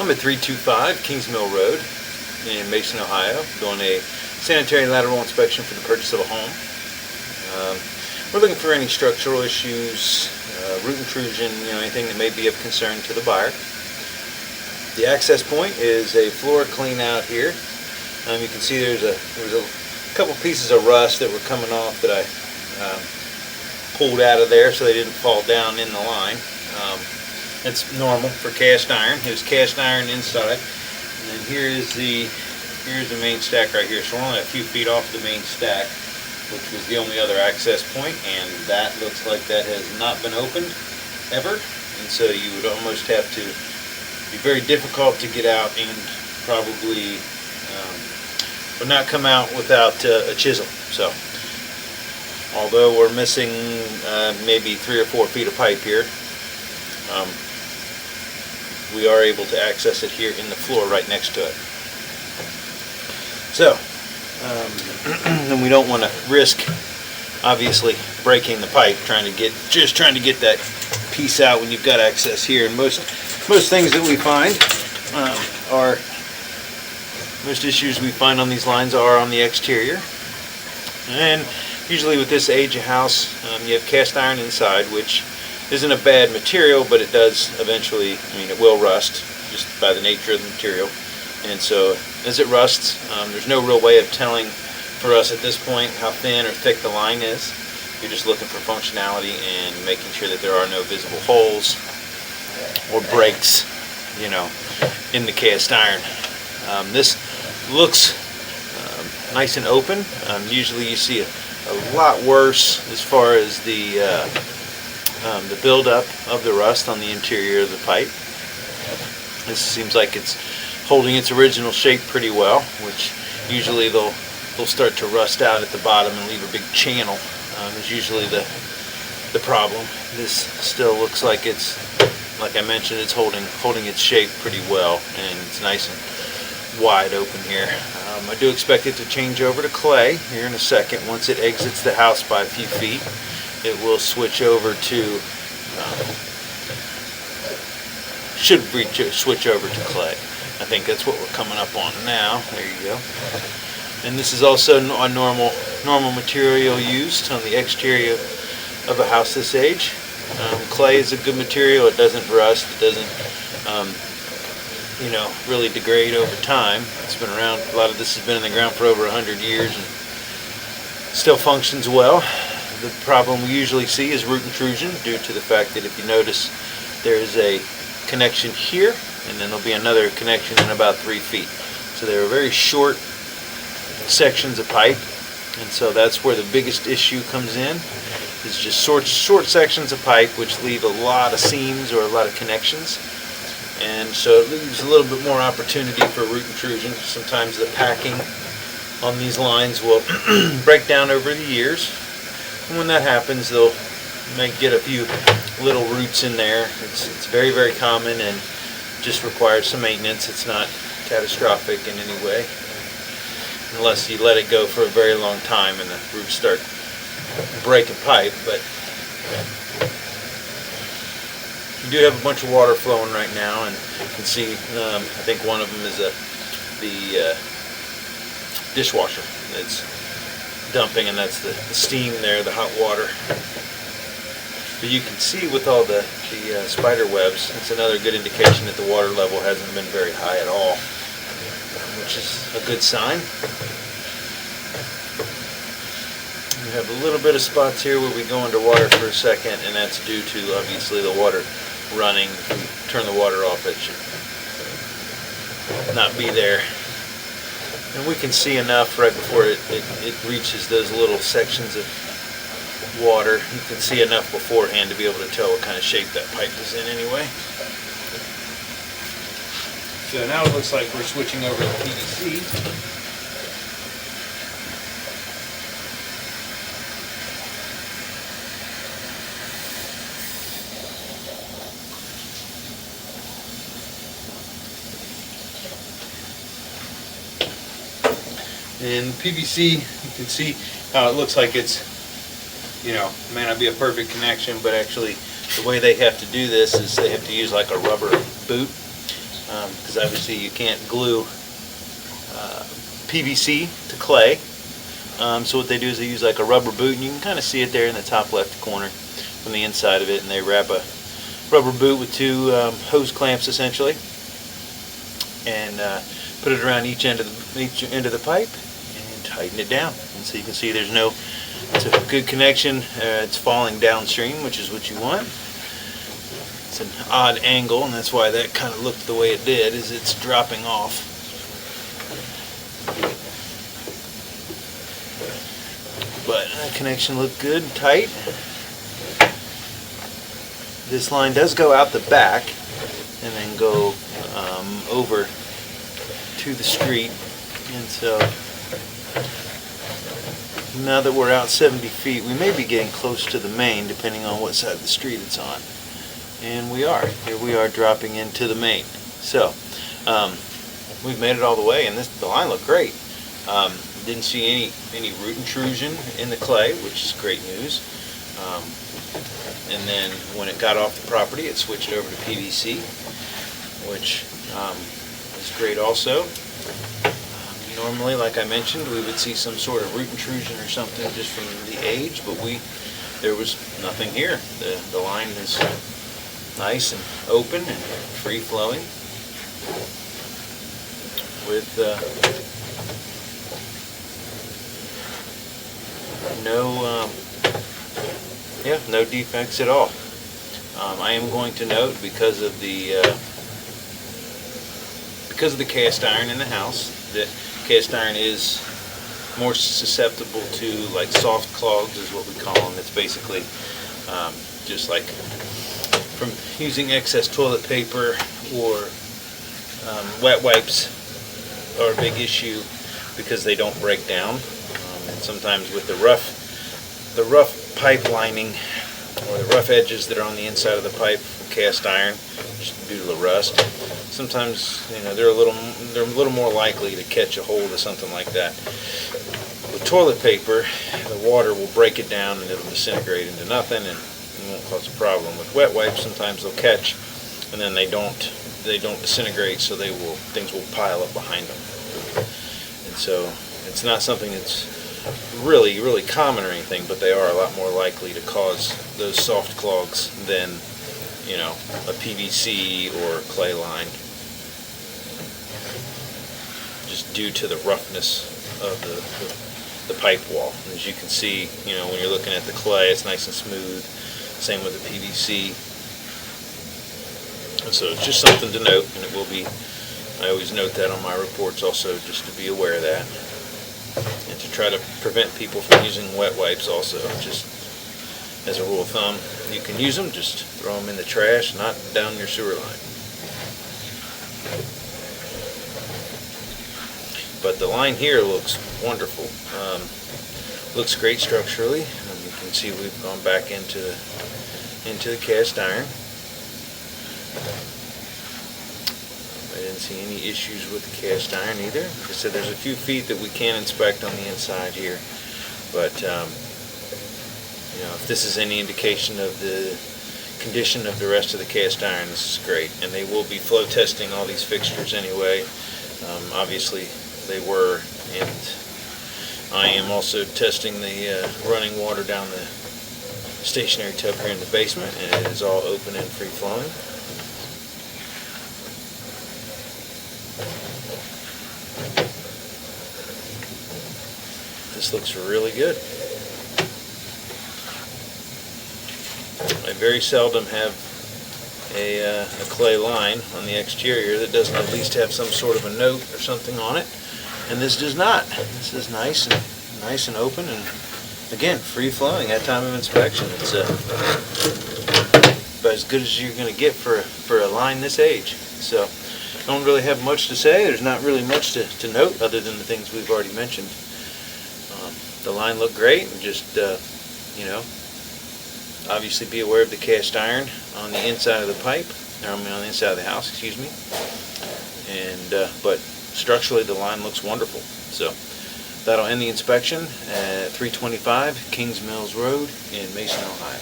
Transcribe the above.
I'm at 325 Kings Mill Road in Mason, Ohio, doing a sanitary lateral inspection for the purchase of a home. We're looking for any structural issues, root intrusion, anything that may be of concern to the buyer. The access point is a floor clean out here. You can see there was a couple pieces of rust that were coming off that I pulled out of there so they didn't fall down in the line. It's normal for cast iron. It was cast iron inside, and then here's the main stack right here. So we're only a few feet off the main stack, which was the only other access point, and that looks like that has not been opened ever, and so you would almost have to be very difficult to get out, and probably would not come out without a chisel. So although we're missing maybe 3 or 4 feet of pipe here, we are able to access it here in the floor right next to it. So, and we don't want to risk, obviously, breaking the pipe trying to get that piece out when you've got access here. And most things that we find most issues we find on these lines are on the exterior. And usually with this age of house, you have cast iron inside, which isn't a bad material, but it does eventually, it will rust just by the nature of the material. And so as it rusts, there's no real way of telling for us at this point how thin or thick the line is. You're just looking for functionality and making sure that there are no visible holes or breaks, in the cast iron. This looks nice and open. Usually you see a lot worse as far as the buildup of the rust on the interior of the pipe. This seems like it's holding its original shape pretty well, which usually they'll start to rust out at the bottom and leave a big channel. Is usually the problem. This still looks like it's, like I mentioned, it's holding its shape pretty well, and it's nice and wide open here. I do expect it to change over to clay here in a second. Once it exits the house by a few feet, it will switch over to switch over to clay. I think that's what we're coming up on now. There you go. And this is also a normal material used on the exterior of a house this age. Clay is a good material. It doesn't rust. It doesn't really degrade over time. It's been around. A lot of this has been in the ground for over 100 years and still functions well. The problem we usually see is root intrusion, due to the fact that if you notice, there's a connection here, and then there'll be another connection in about 3 feet. So there are very short sections of pipe, and so that's where the biggest issue comes in. It's just short sections of pipe which leave a lot of seams or a lot of connections, and so it leaves a little bit more opportunity for root intrusion. Sometimes the packing on these lines will break down over the years. And when that happens, they'll may get a few little roots in there. It's very, very common and just requires some maintenance. It's not catastrophic in any way, unless you let it go for a very long time and the roots start breaking pipe. But you do have a bunch of water flowing right now, and you can see I think one of them is the dishwasher that's dumping, and that's the steam there, the hot water. But you can see with all the spider webs, it's another good indication that the water level hasn't been very high at all, which is a good sign. We have a little bit of spots here where we go underwater for a second, and that's due to obviously the water running. If we turn the water off, it should not be there. And we can see enough right before it reaches those little sections of water. You can see enough beforehand to be able to tell what kind of shape that pipe is in anyway. So now it looks like we're switching over to PVC. And PVC, you can see how it looks like it's, may not be a perfect connection, but actually the way they have to do this is they have to use like a rubber boot because obviously you can't glue PVC to clay. So what they do is they use like a rubber boot, and you can kind of see it there in the top left corner from the inside of it, and they wrap a rubber boot with two hose clamps essentially, and put it around each end of the pipe and tighten it down. And so you can see it's a good connection. It's falling downstream, which is what you want. It's an odd angle, and that's why that kind of looked the way it did, is it's dropping off. But that connection looked good, tight. This line does go out the back and then go over to the street. And so now that we're out 70 feet, we may be getting close to the main, depending on what side of the street it's on. And we are. Here we are dropping into the main. So we've made it all the way, and the line looked great. Didn't see any root intrusion in the clay, which is great news. And then when it got off the property, it switched over to PVC, which is great also. Normally, like I mentioned, we would see some sort of root intrusion or something just from the age, but there was nothing here. The line is nice and open and free-flowing with no defects at all. I am going to note, because of the cast iron in the house, that cast iron is more susceptible to like soft clogs, is what we call them. It's basically just like from using excess toilet paper or wet wipes are a big issue because they don't break down. And sometimes with the rough pipe lining or the rough edges that are on the inside of the pipe from cast iron, just due to the rust, sometimes they're a little more likely to catch a hold of something like that. With toilet paper, the water will break it down and it'll disintegrate into nothing, and it won't cause a problem. With wet wipes, sometimes they'll catch and then they don't disintegrate, so things will pile up behind them. And so it's not something that's really common or anything, but they are a lot more likely to cause those soft clogs than a PVC or clay line, just due to the roughness of the pipe wall. As you can see, when you're looking at the clay, it's nice and smooth. Same with the PVC. And so it's just something to note, and it will be, I always note that on my reports also, just to be aware of that. And to try to prevent people from using wet wipes also, just as a rule of thumb. You can use them, just throw them in the trash, not down your sewer line. But the line here looks wonderful. Looks great structurally. You can see we've gone back into the cast iron. I didn't see any issues with the cast iron either. Like I said, there's a few feet that we can inspect on the inside here, but if this is any indication of the condition of the rest of the cast iron, this is great. And they will be flow testing all these fixtures anyway. Obviously they were, and I am also testing the running water down the stationary tub here in the basement, and it is all open and free flowing. This looks really good. I very seldom have a clay line on the exterior that doesn't at least have some sort of a note or something on it, and this does not. This is nice and open, and again, free flowing at time of inspection. It's about as good as you're going to get for a line this age. So I don't really have much to say. There's not really much to note other than the things we've already mentioned. The line looked great, and just obviously be aware of the cast iron on the inside of the pipe, or on the inside of the house, excuse me. And but structurally the line looks wonderful. So that'll end the inspection at 325 Kings Mills Road in Mason, Ohio.